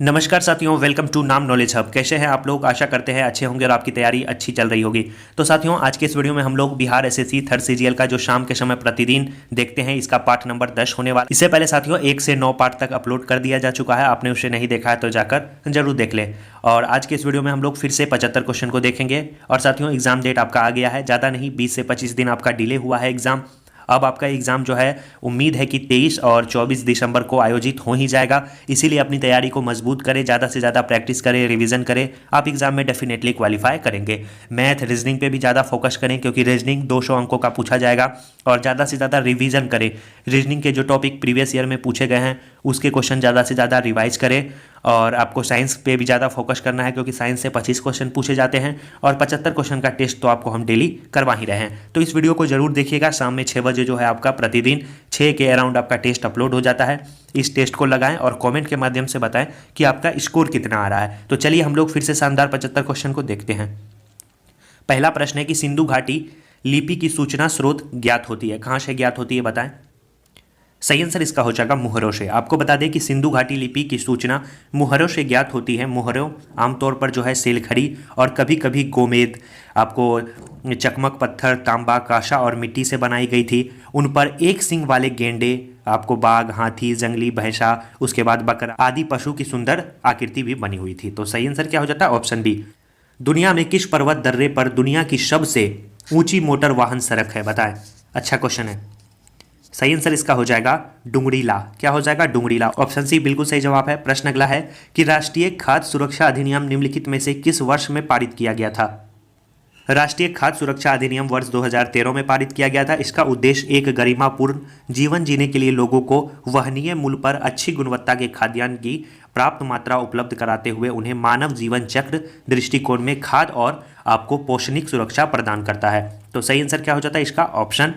नमस्कार साथियों, welcome to नाम नॉलेज हब। कैसे हैं आप लोग? आशा करते हैं अच्छे होंगे और आपकी तैयारी अच्छी चल रही होगी। तो साथियों, आज के इस वीडियो में हम लोग बिहार एसएससी थर्ड सीजीएल का जो शाम के समय प्रतिदिन देखते हैं, इसका पार्ट नंबर 10 होने वाला। इससे पहले साथियों 1 से 9 पार्ट तक अपलोड कर दिया जा चुका है। आपने उसे नहीं देखा है तो जाकर जरूर देख लें। और आज के इस वीडियो में हम लोग फिर से 75 क्वेश्चन को देखेंगे। और साथियों, एग्जाम डेट आपका आ गया है, ज़्यादा नहीं 20 से 25 दिन आपका डिले हुआ है एग्जाम। अब आपका एग्ज़ाम जो है उम्मीद है कि 23 और 24 दिसंबर को आयोजित हो ही जाएगा। इसीलिए अपनी तैयारी को मजबूत करें, ज़्यादा से ज़्यादा प्रैक्टिस करें, रिवीजन करें। आप एग्ज़ाम में डेफिनेटली क्वालिफाई करेंगे। मैथ रीजनिंग पे भी ज़्यादा फोकस करें, क्योंकि रीजनिंग 200 अंकों का पूछा जाएगा। और ज़्यादा से ज़्यादा रिवीजन करें। रीजनिंग के जो टॉपिक प्रीवियस ईयर में पूछे गए हैं उसके क्वेश्चन ज़्यादा से ज़्यादा रिवाइज करें। और आपको साइंस पे भी ज़्यादा फोकस करना है, क्योंकि साइंस से 25 क्वेश्चन पूछे जाते हैं और 75 क्वेश्चन का टेस्ट तो आपको हम डेली करवा ही रहे हैं। तो इस वीडियो को जरूर देखिएगा। शाम में 6 बजे जो है आपका प्रतिदिन 6 के अराउंड आपका टेस्ट अपलोड हो जाता है। इस टेस्ट को लगाएं और कमेंट के माध्यम से बताएं कि आपका स्कोर कितना आ रहा है। तो चलिए हम लोग फिर से शानदार 75 क्वेश्चन को देखते हैं। पहला प्रश्न है कि सिंधु घाटी लिपि की सूचना स्रोत ज्ञात होती है, कहाँ से ज्ञात होती है बताएं। सही आंसर इसका हो जाएगा मुहरों से। आपको बता दें कि सिंधु घाटी लिपि की सूचना मुहरों से ज्ञात होती है। मुहरों आमतौर पर जो है सेलखड़ी और कभी कभी गोमेद, आपको चकमक पत्थर, तांबा, कांसा और मिट्टी से बनाई गई थी। उन पर एक सींग वाले गेंडे, आपको बाघ, हाथी, जंगली भैंसा, उसके बाद बकरा आदि पशु की सुंदर आकृति भी बनी हुई थी। तो सही आंसर क्या हो जाता है? Option B. दुनिया में किस पर्वत दर्रे पर दुनिया की सबसे ऊंची मोटर वाहन सड़क है बताएं। अच्छा क्वेश्चन है। सही आंसर इसका हो जाएगा डुंगरीला। क्या हो जाएगा? डुंगरीला। ऑप्शन सी बिल्कुल सही जवाब है। प्रश्न अगला है कि राष्ट्रीय खाद्य सुरक्षा अधिनियम निम्नलिखित में से किस वर्ष में पारित किया गया था। राष्ट्रीय खाद्य सुरक्षा अधिनियम वर्ष 2013 में पारित किया गया था। इसका उद्देश्य एक गरिमापूर्ण जीवन जीने के लिए लोगों को वहनीय मूल्य पर अच्छी गुणवत्ता के खाद्यान्न की प्राप्त मात्रा उपलब्ध कराते हुए उन्हें मानव जीवन चक्र दृष्टिकोण में खाद्य और आपको पोषणिक सुरक्षा प्रदान करता है। तो सही आंसर क्या हो जाता है इसका? ऑप्शन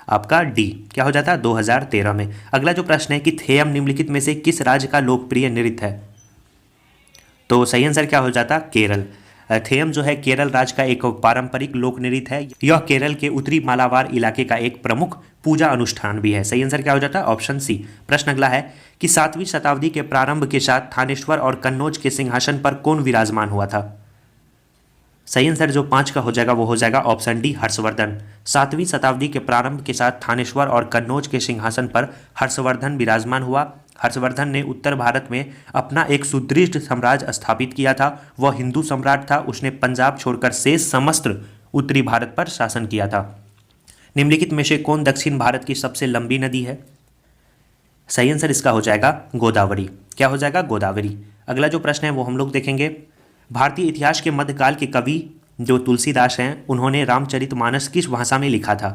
आपका डी। क्या हो जाता है? 2013 में। अगला जो प्रश्न है कि थेयम निम्नलिखित में से किस राज्य का लोकप्रिय नृत्य है। तो सही आंसर क्या हो जाता? केरल। थेयम जो है केरल राज्य का एक पारंपरिक लोक नृत्य है। यह केरल के उत्तरी मालाबार इलाके का एक प्रमुख पूजा अनुष्ठान भी है। सही आंसर क्या हो जाता है? Option C. प्रश्न अगला है कि 7वीं शताब्दी के प्रारंभ के साथ थानेश्वर और कन्नौज के सिंहासन पर कौन विराजमान हुआ था। सही आंसर जो 5 का हो जाएगा वो हो जाएगा ऑप्शन डी, हर्षवर्धन। 7वीं शताब्दी के प्रारंभ के साथ थानेश्वर और कन्नौज के सिंहासन पर हर्षवर्धन विराजमान हुआ। हर्षवर्धन ने उत्तर भारत में अपना एक सुदृढ़ साम्राज्य स्थापित किया था। वह हिंदू सम्राट था। उसने पंजाब छोड़कर शेष समस्त उत्तरी भारत पर शासन किया था। निम्नलिखित में से कौन दक्षिण भारत की सबसे लंबी नदी है। सही आंसर इसका हो जाएगा गोदावरी। क्या हो जाएगा? गोदावरी। अगला जो प्रश्न है वो हम लोग देखेंगे। भारतीय इतिहास के मध्यकाल के कवि जो तुलसीदास हैं, उन्होंने रामचरितमानस किस भाषा में लिखा था।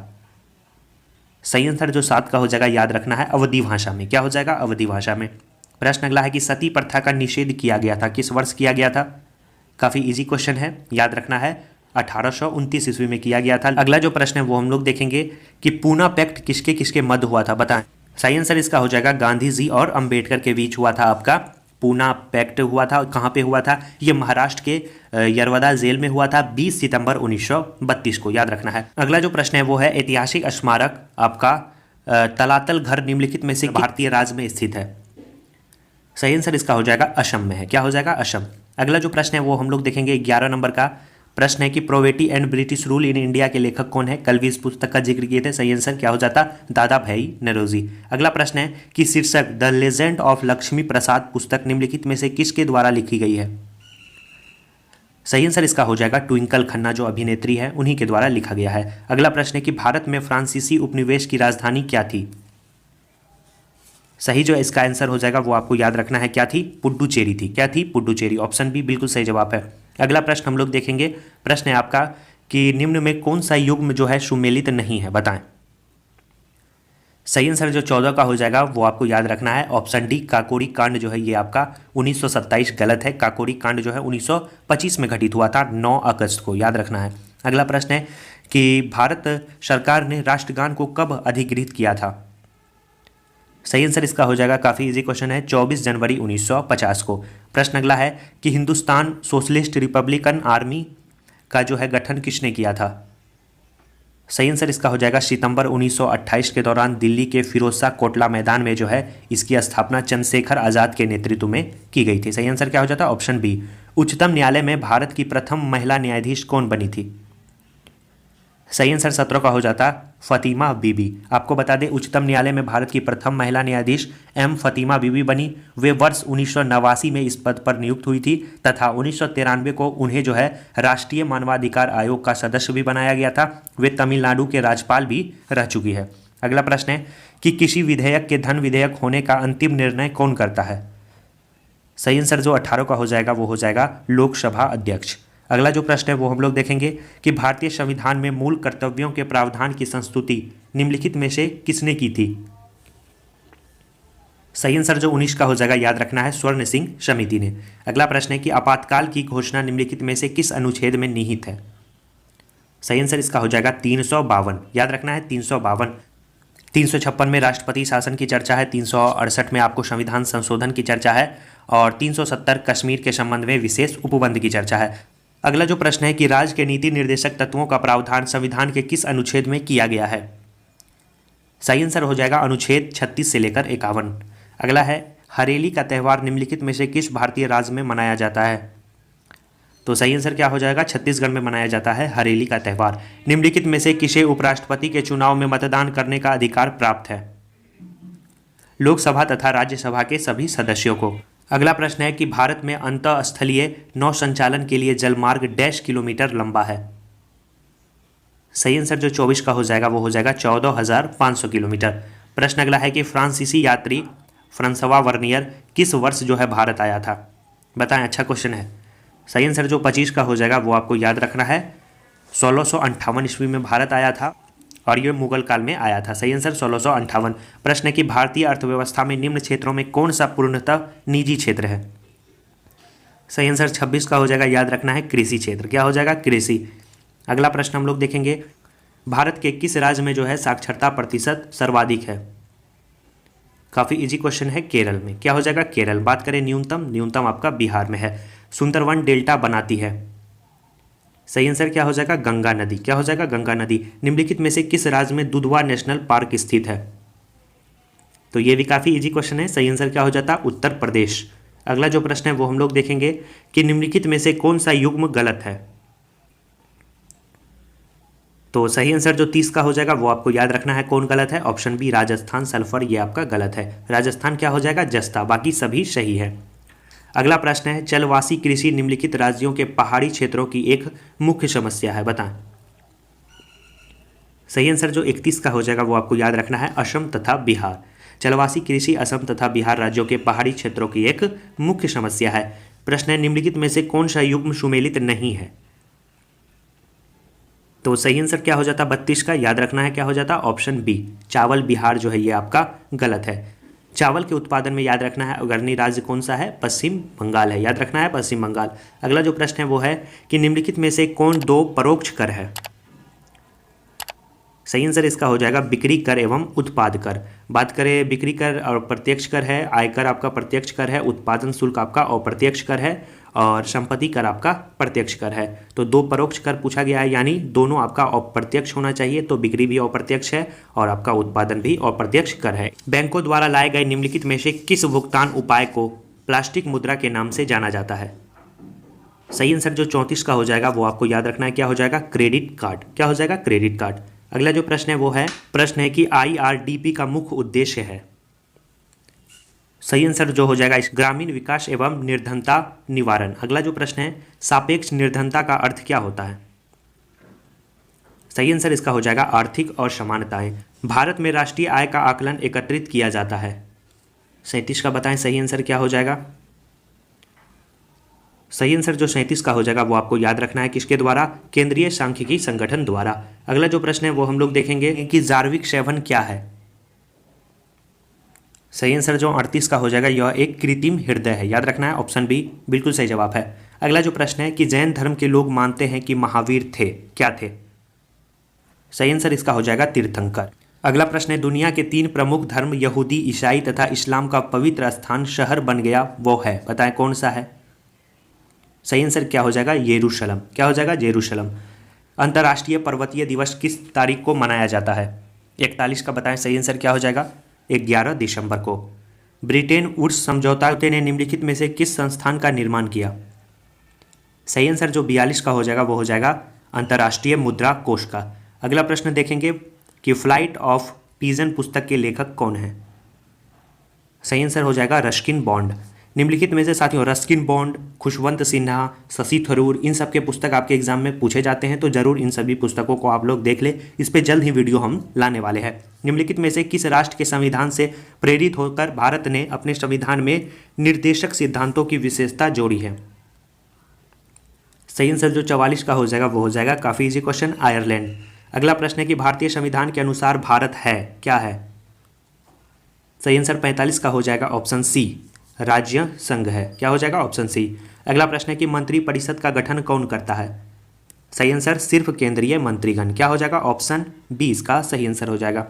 सही आंसर जो 7 का हो जाएगा, याद रखना है, अवधी भाषा में। क्या हो जाएगा? अवधी भाषा में। प्रश्न अगला है कि सती प्रथा का निषेध किया गया था, किस वर्ष किया गया था। काफ़ी इजी क्वेश्चन है, याद रखना है, 1829 ईस्वी में किया गया था। अगला जो प्रश्न है वो हम लोग देखेंगे कि पूना पैक्ट किसके किसके मध्य हुआ था बताएं। सही आंसर इसका हो जाएगा गांधी जी और अंबेडकर के बीच हुआ था। आपका पूना पैक्ट हुआ था। कहाँ पे हुआ था? ये महाराष्ट्र के यरवदा जेल में हुआ था 20 सितंबर 1932 को, याद रखना है। अगला जो प्रश्न है वो है ऐतिहासिक स्मारक आपका तलातल घर निम्नलिखित में से भारतीय राज्य में स्थित है। सही आंसर इसका हो जाएगा असम में है। क्या हो जाएगा? असम। अगला जो प्रश्न है वो हम लोग देखेंगे 11 नंबर का प्रश्न है कि poverty and British rule in India के लेखक कौन है। कल भी इस पुस्तक का जिक्र किए थे। सही आंसर क्या हो जाता? दादा भाई नौरोजी। अगला प्रश्न है कि शीर्षक द लेजेंड ऑफ लक्ष्मी प्रसाद पुस्तक निम्नलिखित में से किसके द्वारा लिखी गई है। सही आंसर इसका हो जाएगा ट्विंकल खन्ना, जो अभिनेत्री है उन्हीं के द्वारा लिखा गया है। अगला प्रश्न है कि भारत में फ्रांसीसी उपनिवेश की राजधानी क्या थी। सही जो इसका आंसर हो जाएगा वो आपको याद रखना है, क्या थी? पुडुचेरी थी। क्या थी? पुडुचेरी। ऑप्शन बी बिल्कुल सही जवाब है। अगला प्रश्न हम लोग देखेंगे। प्रश्न है आपका कि निम्न में कौन सा युग्म जो है सुमेलित नहीं है बताएं। सही आंसर जो 14 का हो जाएगा वो आपको याद रखना है, ऑप्शन डी, काकोरी कांड जो है ये आपका 1927 गलत है। काकोरी कांड जो है 1925 में घटित हुआ था 9 अगस्त को, याद रखना है। अगला प्रश्न है कि भारत सरकार ने राष्ट्रगान को कब अधिगृहित किया था। सही आंसर इसका हो जाएगा, काफ़ी इजी क्वेश्चन है, 24 जनवरी 1950 को। प्रश्न अगला है कि हिंदुस्तान सोशलिस्ट रिपब्लिकन आर्मी का जो है गठन किसने किया था। सही आंसर इसका हो जाएगा सितंबर 1928 के दौरान दिल्ली के फिरोजशाह कोटला मैदान में जो है इसकी स्थापना चंद्रशेखर आजाद के नेतृत्व में की गई थी। सही आंसर क्या हो जाता है? Option B. उच्चतम न्यायालय में भारत की प्रथम महिला न्यायाधीश कौन बनी थी? सही आंसर 17 का हो जाता फतीमा बीबी। आपको बता दें उच्चतम न्यायालय में भारत की प्रथम महिला न्यायाधीश एम फतीमा बीबी बनी। वे वर्ष 1989 में इस पद पर नियुक्त हुई थी तथा 1993 को उन्हें जो है राष्ट्रीय मानवाधिकार आयोग का सदस्य भी बनाया गया था। वे तमिलनाडु के राज्यपाल भी रह चुकी है। अगला प्रश्न है कि किसी विधेयक के धन विधेयक होने का अंतिम निर्णय कौन करता है? सही आंसर जो 18 का हो जाएगा वो हो जाएगा लोकसभा अध्यक्ष। अगला जो प्रश्न है वो हम लोग देखेंगे कि भारतीय संविधान में मूल कर्तव्यों के प्रावधान की संस्तुति निम्नलिखित में से किसने की थी? सही आंसर जो 19 का हो जाएगा याद रखना है स्वर्ण सिंह समिति ने। अगला प्रश्न है कि आपातकाल की घोषणा निम्नलिखित में से किस अनुच्छेद में निहित है? सही आंसर इसका हो जाएगा 352। याद रखना है 352। 356 में राष्ट्रपति शासन की चर्चा है, 368 में आपको संविधान संशोधन की चर्चा है और 370 कश्मीर के संबंध में विशेष उपबंध की चर्चा है। अगला जो प्रश्न है कि राज्य के नीति निर्देशक तत्वों का प्रावधान संविधान के किस अनुच्छेद में किया गया है? सही आंसर हो जाएगा अनुच्छेद 36 से लेकर 51। अगला है हरेली का त्यौहार निम्नलिखित में से किस भारतीय राज्य में मनाया जाता है? तो सही आंसर क्या हो जाएगा? छत्तीसगढ़ में मनाया जाता है हरेली का त्यौहार। निम्नलिखित में से किसे उपराष्ट्रपति के चुनाव में मतदान करने का अधिकार प्राप्त है? लोकसभा तथा राज्यसभा के सभी सदस्यों को। अगला प्रश्न है कि भारत में अंतःस्थलीय नौ संचालन के लिए जलमार्ग डैश किलोमीटर लंबा है? सही आंसर जो 24 का हो जाएगा वो हो जाएगा 14,500 किलोमीटर। प्रश्न अगला है कि फ्रांसीसी यात्री फ्रांसवा वर्नियर किस वर्ष जो है भारत आया था? बताएं, अच्छा क्वेश्चन है। सही आंसर जो 25 का हो जाएगा वो आपको याद रखना है 1658 ईस्वी में भारत आया था और ये मुगल काल में आया था। सही आंसर 1658। प्रश्न है कि भारतीय अर्थव्यवस्था में निम्न क्षेत्रों में कौन सा पूर्णतः निजी क्षेत्र है? सही आंसर 26 का हो जाएगा याद रखना है कृषि क्षेत्र। क्या हो जाएगा? कृषि। अगला प्रश्न हम लोग देखेंगे भारत के किस राज्य में जो है साक्षरता प्रतिशत सर्वाधिक है? काफ़ी इजी क्वेश्चन है, केरल में। क्या हो जाएगा? केरल। बात करें न्यूनतम आपका बिहार में है। सुंदरवन डेल्टा बनाती है? सही आंसर क्या हो जाएगा? गंगा नदी। क्या हो जाएगा? गंगा नदी। निम्नलिखित में से किस राज्य में दुधवा नेशनल पार्क स्थित है? तो ये भी काफ़ी इजी क्वेश्चन है। सही आंसर क्या हो जाता? उत्तर प्रदेश। अगला जो प्रश्न है वो हम लोग देखेंगे कि निम्नलिखित में से कौन सा युग्म गलत है? तो सही आंसर जो 30 का हो जाएगा वो आपको याद रखना है कौन गलत है। ऑप्शन बी राजस्थान सल्फर, ये आपका गलत है। राजस्थान क्या हो जाएगा? जस्ता। बाकी सभी सही है। अगला प्रश्न है जलवासी कृषि निम्नलिखित राज्यों के पहाड़ी क्षेत्रों की एक मुख्य समस्या है, बताएं। सही आंसर जो 31 का हो जाएगा वो आपको याद रखना है असम तथा बिहार। जलवासी कृषि असम तथा बिहार राज्यों के पहाड़ी क्षेत्रों की एक मुख्य समस्या है। प्रश्न है निम्नलिखित में से कौन सा युग्म सुमेलित नहीं है? तो सही आंसर क्या हो जाता? 32 का याद रखना है क्या हो जाता? ऑप्शन बी चावल। बिहार जो है ये आपका गलत है। चावल के उत्पादन में याद रखना है अग्रणी राज्य कौन सा है? पश्चिम बंगाल है। याद रखना है पश्चिम बंगाल। अगला जो प्रश्न है वो है कि निम्नलिखित में से कौन दो परोक्ष कर है? सही आंसर इसका हो जाएगा बिक्री कर एवं उत्पाद कर। बात करें बिक्री कर और प्रत्यक्ष कर है, आयकर आपका प्रत्यक्ष कर है, उत्पादन शुल्क आपका अप्रत्यक्ष कर है और संपत्ति कर आपका प्रत्यक्ष कर है। तो दो परोक्ष कर पूछा गया है, यानी दोनों आपका अप्रत्यक्ष होना चाहिए। तो बिक्री भी अप्रत्यक्ष है और आपका उत्पादन भी अप्रत्यक्ष कर है। बैंकों द्वारा लाए गए निम्नलिखित में से किस भुगतान उपाय को प्लास्टिक मुद्रा के नाम से जाना जाता है? सही आंसर जो 34 का हो जाएगा वो आपको याद रखना है क्या हो जाएगा? Credit card. क्या हो जाएगा? Credit card. अगला जो प्रश्न है वो है प्रश्न है कि IRDP का मुख्य उद्देश्य है। सही आंसर जो हो जाएगा इस ग्रामीण विकास एवं निर्धनता निवारण। अगला जो प्रश्न है सापेक्ष निर्धनता का अर्थ क्या होता है? सही आंसर इसका हो जाएगा आर्थिक और समानताएं। भारत में राष्ट्रीय आय का आकलन एकत्रित किया जाता है। 37 का बताएं सही आंसर क्या हो जाएगा? सही आंसर जो 37 का हो जाएगा वो आपको याद रखना है किसके द्वारा? केंद्रीय सांख्यिकी संगठन द्वारा। अगला जो प्रश्न है वो हम लोग देखेंगे कि जार्विक 7 क्या है। सही आंसर जो 38 का हो जाएगा यह एक कृत्रिम हृदय है। याद रखना है ऑप्शन बी बिल्कुल सही जवाब है। अगला जो प्रश्न है कि जैन धर्म के लोग मानते हैं कि महावीर थे, क्या थे? सही आंसर इसका हो जाएगा तीर्थंकर। अगला प्रश्न है दुनिया के 3 प्रमुख धर्म यहूदी, ईसाई तथा इस्लाम का पवित्र स्थान शहर बन गया वो है, बताएं कौन सा है? सही आंसर क्या हो जाएगा? यरूशलेम। क्या हो जाएगा? यरूशलेम। अंतर्राष्ट्रीय पर्वतीय दिवस किस तारीख को मनाया जाता है? 41 का बताएं। सही आंसर क्या हो जाएगा? 11 दिसंबर को। ब्रिटेन वुड्स समझौता ने निम्नलिखित में से किस संस्थान का निर्माण किया? सही आंसर जो 42 का हो जाएगा वो हो जाएगा अंतर्राष्ट्रीय मुद्रा कोष का। अगला प्रश्न देखेंगे कि फ्लाइट ऑफ पिजन पुस्तक के लेखक कौन है? सही आंसर हो जाएगा रस्किन बॉन्ड। निम्नलिखित में से साथियों रस्किन बॉन्ड, खुशवंत सिन्हा, शशि थरूर, इन सब के पुस्तक आपके एग्जाम में पूछे जाते हैं, तो जरूर इन सभी पुस्तकों को आप लोग देख ले। इस पे जल्द ही वीडियो हम लाने वाले हैं। निम्नलिखित में से किस राष्ट्र के संविधान से प्रेरित होकर भारत ने अपने संविधान में निर्देशक सिद्धांतों की विशेषता जोड़ी है? सही आंसर जो 44 का हो जाएगा वो हो जाएगा, काफ़ी इजी क्वेश्चन, आयरलैंड। अगला प्रश्न है कि भारतीय संविधान के अनुसार भारत है क्या है? सही आंसर 45 का हो जाएगा ऑप्शन सी, राज्य संघ है। क्या हो जाएगा? Option C. अगला प्रश्न है कि मंत्री परिषद का गठन कौन करता है? सही आंसर सिर्फ केंद्रीय मंत्रीगण। क्या हो जाएगा? ऑप्शन बी इसका सही आंसर हो जाएगा।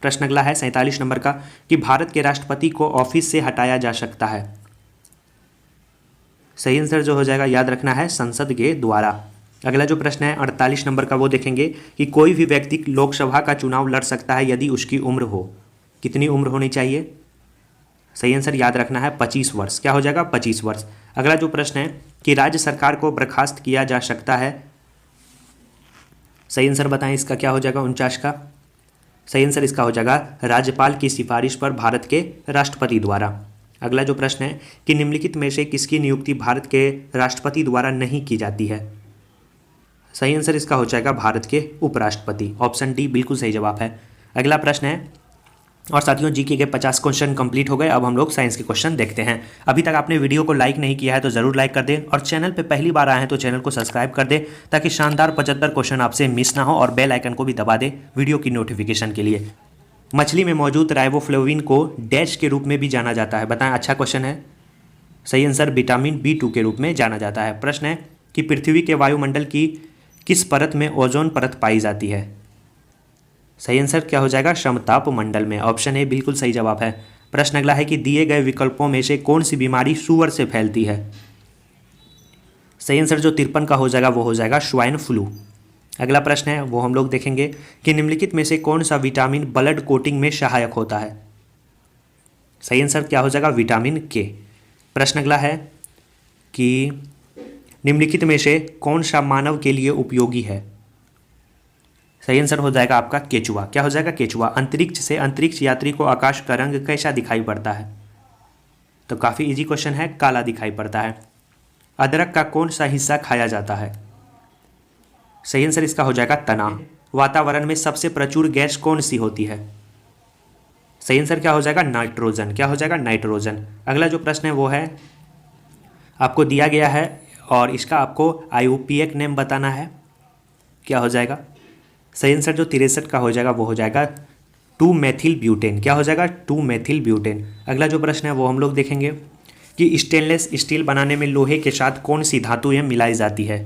प्रश्न अगला है 47 नंबर का कि भारत के राष्ट्रपति को ऑफिस से हटाया जा सकता है? सही आंसर जो हो जाएगा याद रखना है संसद के द्वारा। अगला जो प्रश्न है 48 नंबर का वो देखेंगे कि कोई भी व्यक्ति लोकसभा का चुनाव लड़ सकता है यदि उसकी उम्र हो। कितनी उम्र होनी चाहिए? सही आंसर याद रखना है 25 वर्ष। क्या हो जाएगा? 25 वर्ष। अगला जो प्रश्न है कि राज्य सरकार को बर्खास्त किया जा सकता है? सही आंसर बताएं इसका क्या हो जाएगा? 49 का। सही आंसर इसका हो जाएगा राज्यपाल की सिफारिश पर भारत के राष्ट्रपति द्वारा। अगला जो प्रश्न है कि निम्नलिखित में से किसकी नियुक्ति भारत के राष्ट्रपति द्वारा नहीं की जाती है? सही आंसर इसका हो जाएगा भारत के उपराष्ट्रपति। ऑप्शन डी बिल्कुल सही जवाब है। अगला प्रश्न है, और साथियों जीके के 50 क्वेश्चन कंप्लीट हो गए। अब हम लोग साइंस के क्वेश्चन देखते हैं। अभी तक आपने वीडियो को लाइक नहीं किया है तो जरूर लाइक कर दें, और चैनल पे पहली बार आए हैं तो चैनल को सब्सक्राइब कर दें ताकि शानदार 75 क्वेश्चन आपसे मिस ना हो, और बेल आइकन को भी दबा दें वीडियो की नोटिफिकेशन के लिए। मछली में मौजूद राइबोफ्लेविन को डैश के रूप में भी जाना जाता है? बताएं। अच्छा क्वेश्चन है। सही आंसर विटामिन B2 के रूप में जाना जाता है। प्रश्न है कि पृथ्वी के वायुमंडल की किस परत में ओजोन परत पाई जाती है? सही आंसर क्या हो जाएगा? समताप मंडल में। ऑप्शन ए बिल्कुल सही जवाब है। प्रश्न अगला है कि दिए गए विकल्पों में से कौन सी बीमारी सूअर से फैलती है? सही आंसर जो 53 का हो जाएगा वो हो जाएगा स्वाइन फ्लू। अगला प्रश्न है वो हम लोग देखेंगे कि निम्नलिखित में से कौन सा विटामिन ब्लड कोटिंग में सहायक होता है? सही आंसर क्या हो जाएगा? विटामिन के। प्रश्न अगला है कि निम्नलिखित में से कौन सा मानव के लिए उपयोगी है? सही आंसर हो जाएगा आपका केचुआ। क्या हो जाएगा? केचुआ। अंतरिक्ष से अंतरिक्ष यात्री को आकाश का रंग कैसा दिखाई पड़ता है? तो काफ़ी इजी क्वेश्चन है, काला दिखाई पड़ता है। अदरक का कौन सा हिस्सा खाया जाता है? सही आंसर इसका हो जाएगा तना। वातावरण में सबसे प्रचुर गैस कौन सी होती है? सही आंसर क्या हो जाएगा? नाइट्रोजन। क्या हो जाएगा? नाइट्रोजन। अगला जो प्रश्न है वो है आपको दिया गया है और इसका आपको IUPAC नेम बताना है। क्या हो जाएगा? सही आंसर जो 63 का हो जाएगा वो हो जाएगा 2-मेथिल ब्यूटेन। क्या हो जाएगा? 2-मेथिल ब्यूटेन। अगला जो प्रश्न है वो हम लोग देखेंगे कि स्टेनलेस स्टील बनाने में लोहे के साथ कौन सी धातुएं मिलाई जाती है?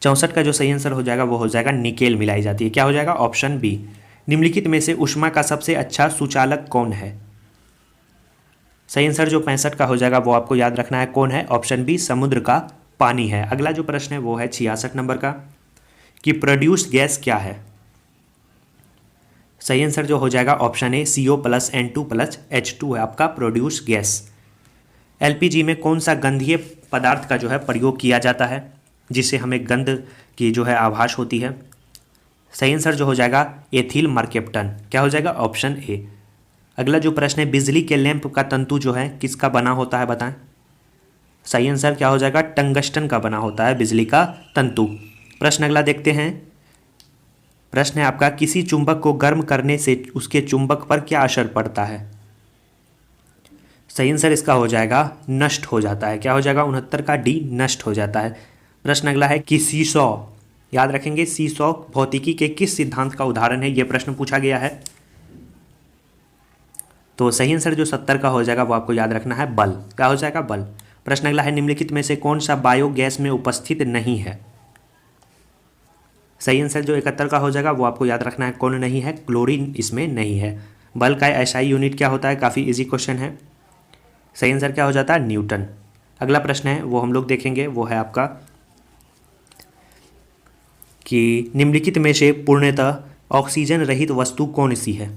64 का जो सही आंसर हो जाएगा वो हो जाएगा निकेल मिलाई जाती है। क्या हो जाएगा? Option B. निम्नलिखित में से ऊष्मा का सबसे अच्छा सुचालक कौन है? सही आंसर जो 65 का हो जाएगा वो आपको याद रखना है कौन है? ऑप्शन बी समुद्र का पानी है। अगला जो प्रश्न है वो है 66 नंबर का कि प्रोड्यूस गैस क्या है? सही आंसर जो हो जाएगा ऑप्शन ए CO+N2+H2 है आपका प्रोड्यूस गैस। LPG में कौन सा गंधीय पदार्थ का जो है प्रयोग किया जाता है जिससे हमें गंध की जो है आभास होती है? सही आंसर जो हो जाएगा एथिल मर्केप्टन। क्या हो जाएगा? Option A. अगला जो प्रश्न है बिजली के लैंप का तंतु जो है किसका बना होता है? बताएं। सही आंसर क्या हो जाएगा? टंगस्टन का बना होता है बिजली का तंतु। प्रश्न अगला देखते हैं। प्रश्न है आपका किसी चुंबक को गर्म करने से उसके चुंबक पर क्या असर पड़ता है? सही आंसर इसका हो जाएगा नष्ट हो जाता है। क्या हो जाएगा? 69 का डी नष्ट हो जाता है। प्रश्न अगला है कि सीसॉ, याद रखेंगे सीसॉ भौतिकी के किस सिद्धांत का उदाहरण है? यह प्रश्न पूछा गया है। तो सही आंसर जो 70 का हो जाएगा वो आपको याद रखना है बल। क्या हो जाएगा? बल। प्रश्न अगला है निम्नलिखित में से कौन सा बायोगैस में उपस्थित नहीं है? सही आंसर जो 71 का हो जाएगा वो आपको याद रखना है कौन नहीं है? क्लोरीन इसमें नहीं है। बल का SI यूनिट क्या होता है? काफ़ी इजी क्वेश्चन है। सही आंसर क्या हो जाता है? न्यूटन। अगला प्रश्न है वो हम लोग देखेंगे वो है आपका कि निम्नलिखित में से पूर्णतः ऑक्सीजन रहित वस्तु कौन सी है।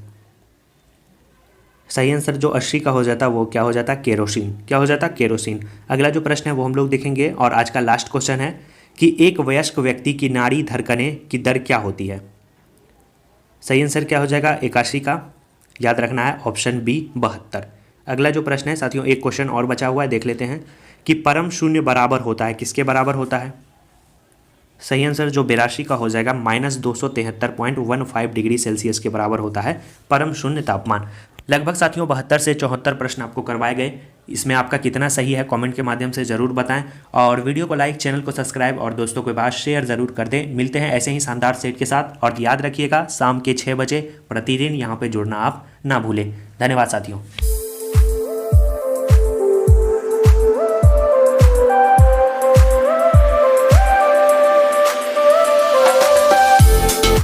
सही आंसर जो 80 का हो जाता वो क्या हो जाता, केरोसिन। क्या हो जाता, केरोसिन। अगला जो प्रश्न है वो हम लोग देखेंगे और आज का लास्ट क्वेश्चन है कि एक वयस्क व्यक्ति की नाड़ी धड़कने की दर क्या होती है। सही आंसर क्या हो जाएगा, 81 का। याद रखना है ऑप्शन बी 72। अगला जो प्रश्न है साथियों, एक क्वेश्चन और बचा हुआ है, देख लेते हैं कि परम शून्य बराबर होता है किसके बराबर होता है। सही आंसर जो 82 का हो जाएगा, -273.15 डिग्री सेल्सियस के बराबर होता है परम शून्य तापमान। लगभग साथियों 72 से 74 प्रश्न आपको करवाए गए। इसमें आपका कितना सही है कमेंट के माध्यम से ज़रूर बताएं और वीडियो को लाइक, चैनल को सब्सक्राइब और दोस्तों के पास शेयर ज़रूर कर दें। मिलते हैं ऐसे ही शानदार सेट के साथ और याद रखिएगा शाम के 6 बजे प्रतिदिन यहाँ पर जुड़ना आप ना भूलें। धन्यवाद साथियों।